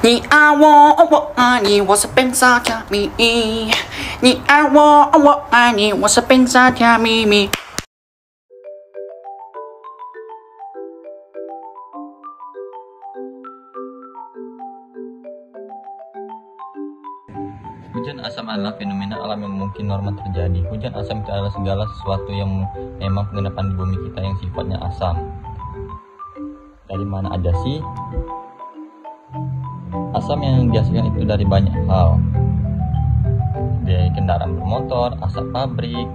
你爱我，我爱你，我是本傻甜蜜。你爱我，我爱你，我是本傻甜蜜。Hujan asam adalah fenomena alam yang mungkin normal terjadi. Hujan asam itu adalah segala sesuatu yang memang penginapan di bumi kita yang sifatnya asam. Dari mana aja sih? Asam yang dihasilkan itu dari banyak hal. Dari kendaraan bermotor, asap pabrik,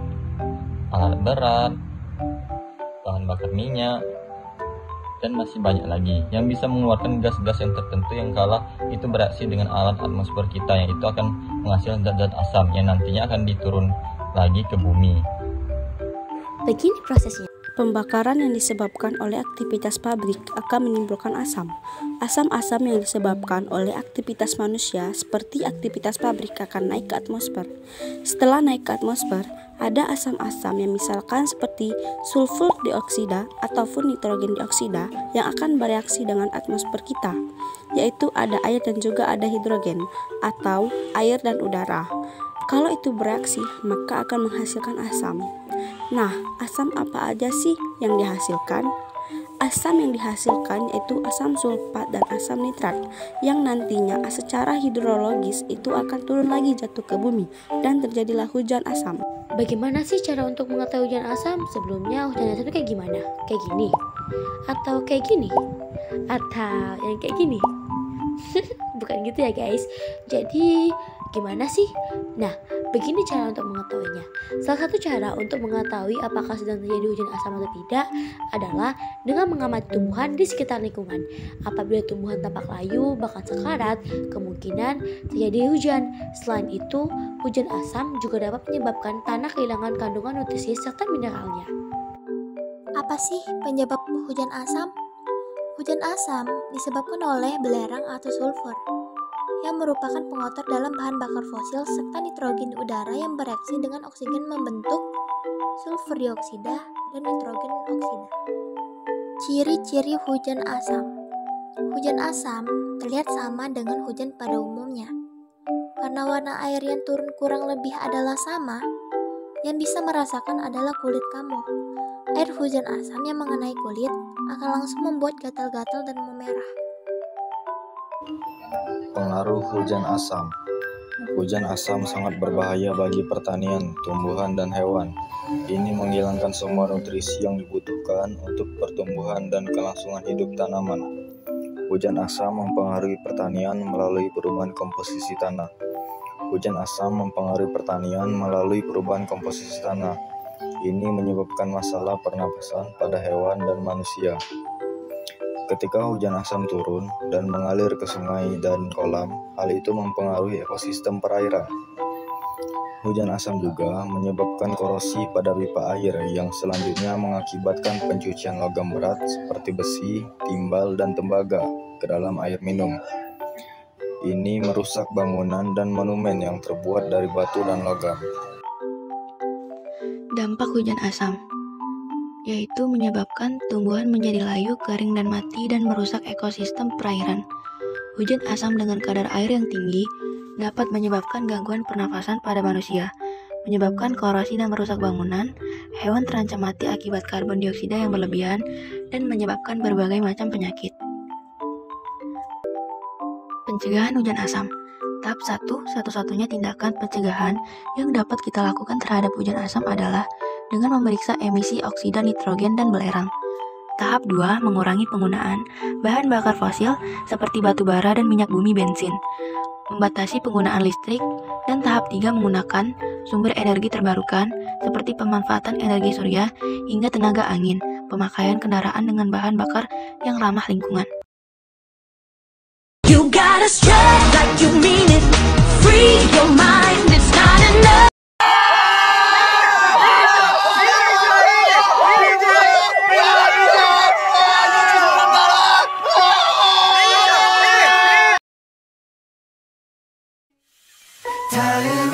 alat berat, bahan bakar minyak, dan masih banyak lagi yang bisa mengeluarkan gas-gas yang tertentu yang kala itu bereaksi dengan alat atmosfer kita, yang itu akan menghasilkan zat-zat asam yang nantinya akan diturun lagi ke bumi. Begini prosesnya. Pembakaran yang disebabkan oleh aktivitas pabrik akan menimbulkan asam. Asam-asam yang disebabkan oleh aktivitas manusia seperti aktivitas pabrik akan naik ke atmosfer. Setelah naik ke atmosfer, ada asam-asam yang misalkan seperti sulfur dioksida ataupun nitrogen dioksida yang akan bereaksi dengan atmosfer kita, yaitu ada air dan juga ada hidrogen atau air dan udara. Kalau itu bereaksi, maka akan menghasilkan asam. Nah, asam apa aja sih yang dihasilkan? Asam yang dihasilkan yaitu asam sulfat dan asam nitrat yang nantinya secara hidrologis itu akan turun lagi jatuh ke bumi dan terjadilah hujan asam. Bagaimana sih cara untuk mengetahui hujan asam? Sebelumnya hujan asam itu kayak gimana? Kayak gini? Atau kayak gini? Atau yang kayak gini? Bukan gitu ya guys. Jadi gimana sih? Nah, begini cara untuk mengetahuinya. Salah satu cara untuk mengetahui apakah sedang terjadi hujan asam atau tidak adalah dengan mengamati tumbuhan di sekitar lingkungan. Apabila tumbuhan tampak layu, bahkan sekarat, kemungkinan terjadi hujan. Selain itu, hujan asam juga dapat menyebabkan tanah kehilangan kandungan nutrisi serta mineralnya. Apa sih penyebab hujan asam? Hujan asam disebabkan oleh belerang atau sulfur yang merupakan pengotor dalam bahan bakar fosil serta nitrogen di udara yang bereaksi dengan oksigen membentuk sulfur dioksida dan nitrogen oksida. Ciri-ciri hujan asam. Hujan asam terlihat sama dengan hujan pada umumnya. Karena warna air yang turun kurang lebih adalah sama, yang bisa merasakan adalah kulit kamu. Air hujan asam yang mengenai kulit akan langsung membuat gatal-gatal dan memerah. Pengaruh hujan asam. Hujan asam sangat berbahaya bagi pertanian, tumbuhan, dan hewan. Ini menghilangkan semua nutrisi yang dibutuhkan untuk pertumbuhan dan kelangsungan hidup tanaman. Hujan asam mempengaruhi pertanian melalui perubahan komposisi tanah. Hujan asam mempengaruhi pertanian melalui perubahan komposisi tanah. Ini menyebabkan masalah pernapasan pada hewan dan manusia. Ketika hujan asam turun dan mengalir ke sungai dan kolam, hal itu mempengaruhi ekosistem perairan. Hujan asam juga menyebabkan korosi pada pipa air yang selanjutnya mengakibatkan pencucian logam berat seperti besi, timbal, dan tembaga ke dalam air minum. Ini merusak bangunan dan monumen yang terbuat dari batu dan logam. Dampak hujan asam yaitu menyebabkan tumbuhan menjadi layu, kering, dan mati, dan merusak ekosistem perairan. Hujan asam dengan kadar air yang tinggi dapat menyebabkan gangguan pernafasan pada manusia, menyebabkan korosi dan merusak bangunan, hewan terancam mati akibat karbon dioksida yang berlebihan, dan menyebabkan berbagai macam penyakit. Pencegahan hujan asam. Tahap 1, satu-satunya tindakan pencegahan yang dapat kita lakukan terhadap hujan asam adalah dengan memeriksa emisi oksida nitrogen dan belerang. Tahap 2, mengurangi penggunaan bahan bakar fosil seperti batu bara dan minyak bumi bensin, membatasi penggunaan listrik, dan tahap 3, menggunakan sumber energi terbarukan seperti pemanfaatan energi surya hingga tenaga angin, pemakaian kendaraan dengan bahan bakar yang ramah lingkungan. You gotta strut like you mean it, free your mind, it's not enough. Time